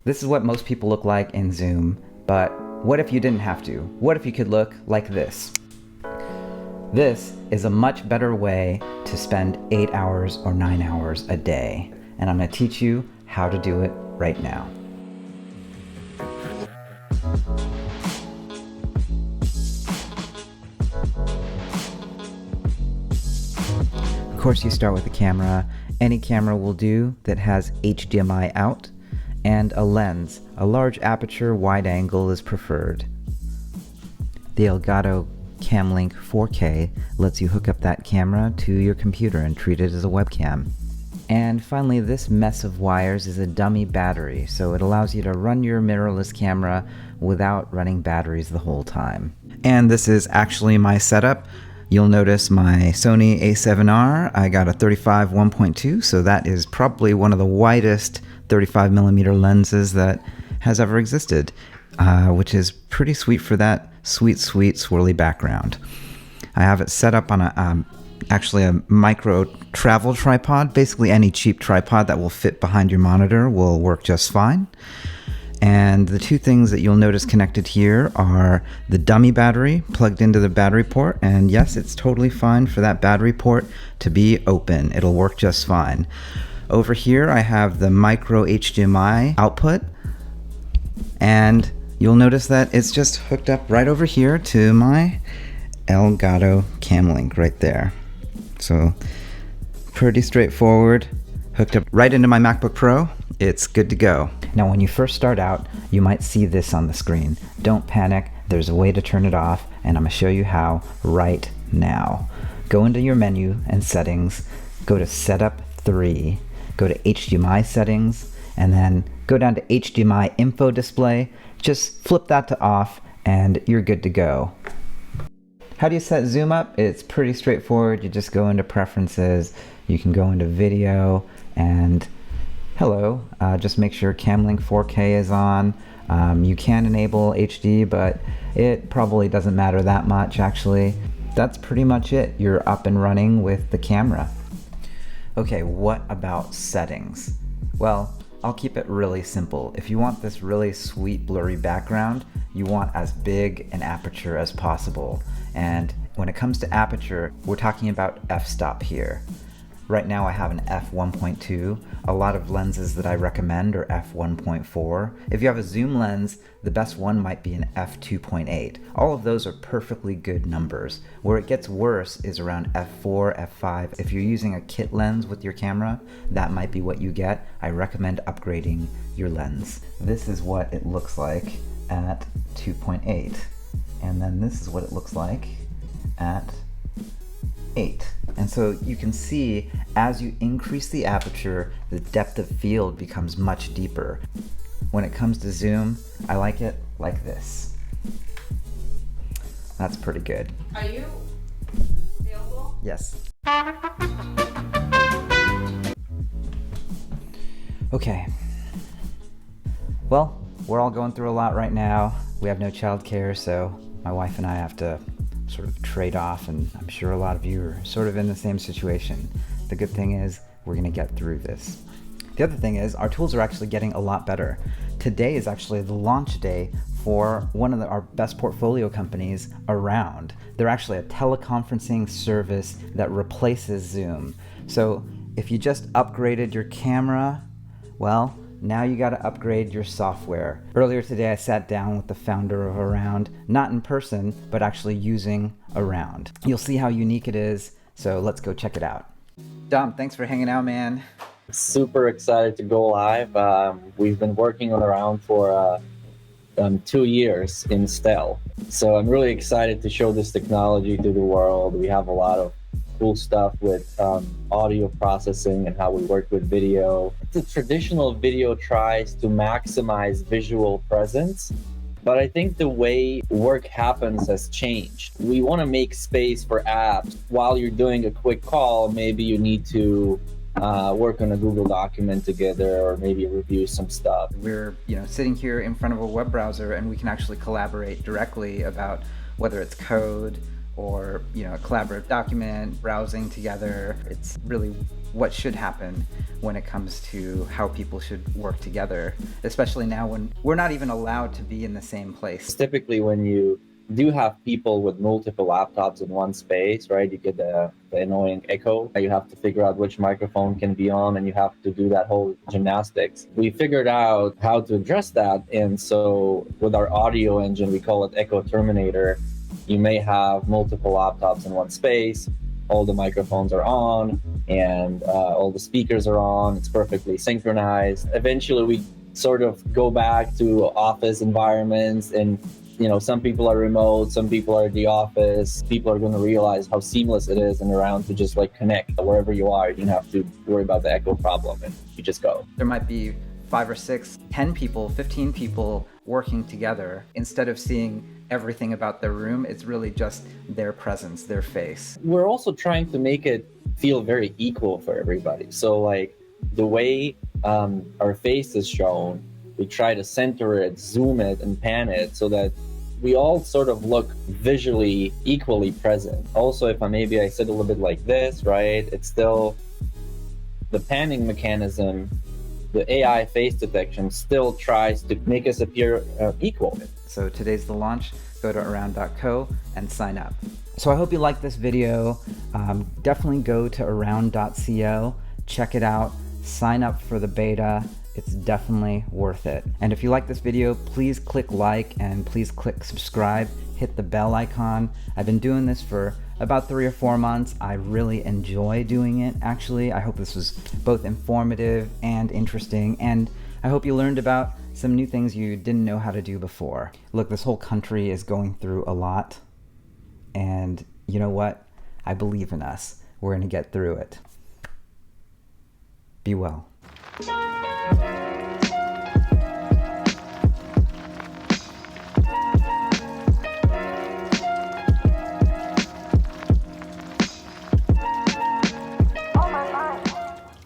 This is what most people look like in Zoom, but what if you didn't have to? What if you could look like this? This is a much better way to spend 8 hours or 9 hours a day, and I'm going to teach you how to do it right now. Of course, you start with a camera. Any camera will do that has HDMI out, and a lens. A large aperture wide angle is preferred. The Elgato Camlink 4K lets you hook up that camera to your computer and treat it as a webcam. And finally, this mess of wires is a dummy battery, so it allows you to run your mirrorless camera without running batteries the whole time. And this is actually my setup. You'll notice my Sony A7R, I got a 35 1.2, so that is probably one of the widest 35mm lenses that has ever existed, which is pretty sweet for that sweet swirly background. I have it set up on actually a micro travel tripod. Basically any cheap tripod that will fit behind your monitor will work just fine. And the two things that you'll notice connected here are the dummy battery plugged into the battery port, and yes, it's totally fine for that battery port to be open. It'll work just fine. Over here I have the micro HDMI output, and you'll notice that it's just hooked up right over here to my Elgato Camlink right there. So pretty straightforward, hooked up right into my MacBook Pro. It's good to go. Now when you first start out, you might see this on the screen. Don't panic, there's a way to turn it off, and I'm going to show you how right now. Go into your menu and settings, go to Setup 3, go to HDMI settings, and then go down to HDMI info display. Just flip that to off and you're good to go. How do you set zoom up? It's pretty straightforward. You just go into preferences, you can go into video, and hello, just make sure Camlink 4K is on. You can enable HD, but it probably doesn't matter that much actually. That's pretty much it. You're up and running with the camera. Okay, what about settings? Well, I'll keep it really simple. If you want this really sweet blurry background, you want as big an aperture as possible. And when it comes to aperture, we're talking about f-stop here. Right now I have an f1.2. A lot of lenses that I recommend are f1.4. If you have a zoom lens, the best one might be an f2.8. All of those are perfectly good numbers. Where it gets worse is around f4, f5. If you're using a kit lens with your camera, that might be what you get. I recommend upgrading your lens. This is what it looks like at 2.8. And then this is what it looks like at 8. And so you can see as you increase the aperture, the depth of field becomes much deeper. When it comes to zoom, I like it like this. That's pretty good. Are you available? Yes. Okay. Well, we're all going through a lot right now. We have no childcare, so my wife and I have to sort of trade off, and I'm sure a lot of you are sort of in the same situation. The good thing is we're gonna get through this. The other thing is our tools are actually getting a lot better. Today is actually the launch day for one of our best portfolio companies around. They're actually a teleconferencing service that replaces Zoom. So if you just upgraded your camera, well, now you got to upgrade your software. Earlier today I sat down with the founder of Around, not in person, but actually using Around. You'll see how unique it is, so let's go check it out. Dom, thanks for hanging out, man. Super excited to go live. We've been working on Around for 2 years in stealth. So I'm really excited to show this technology to the world. We have a lot of cool stuff with audio processing and how we work with video. The traditional video tries to maximize visual presence, but I think the way work happens has changed. We want to make space for apps. While you're doing a quick call, maybe you need to work on a Google document together, or maybe review some stuff. We're sitting here in front of a web browser, and we can actually collaborate directly about whether it's code or a collaborative document, browsing together. It's really what should happen when it comes to how people should work together, especially now when we're not even allowed to be in the same place. Typically, when you do have people with multiple laptops in one space, right, you get the annoying echo. You have to figure out which microphone can be on, and you have to do that whole gymnastics. We figured out how to address that, and so with our audio engine, we call it Echo Terminator. You may have multiple laptops in one space, all the microphones are on, and all the speakers are on, it's perfectly synchronized. Eventually, we sort of go back to office environments, and some people are remote, some people are at the office. People are going to realize how seamless it is and around to just like connect wherever you are. You don't have to worry about the echo problem, and you just go. There might be 5 or 6, 10 people, 15 people working together. Instead of seeing everything about their room, it's really just their presence, their face. We're also trying to make it feel very equal for everybody. So like the way our face is shown, we try to center it, zoom it, and pan it so that we all sort of look visually equally present. Also, if maybe I sit a little bit like this, right, it's still the panning mechanism, the AI face detection still tries to make us appear equal. So today's the launch. Go to around.co and sign up. So I hope you liked this video. Definitely go to around.co, check it out, sign up for the beta. It's definitely worth it. And if you like this video, please click like and please click subscribe, hit the bell icon. I've been doing this for about 3 or 4 months. I really enjoy doing it, actually. I hope this was both informative and interesting, and I hope you learned about some new things you didn't know how to do before. Look, this whole country is going through a lot, and you know what? I believe in us. We're gonna get through it. Be well.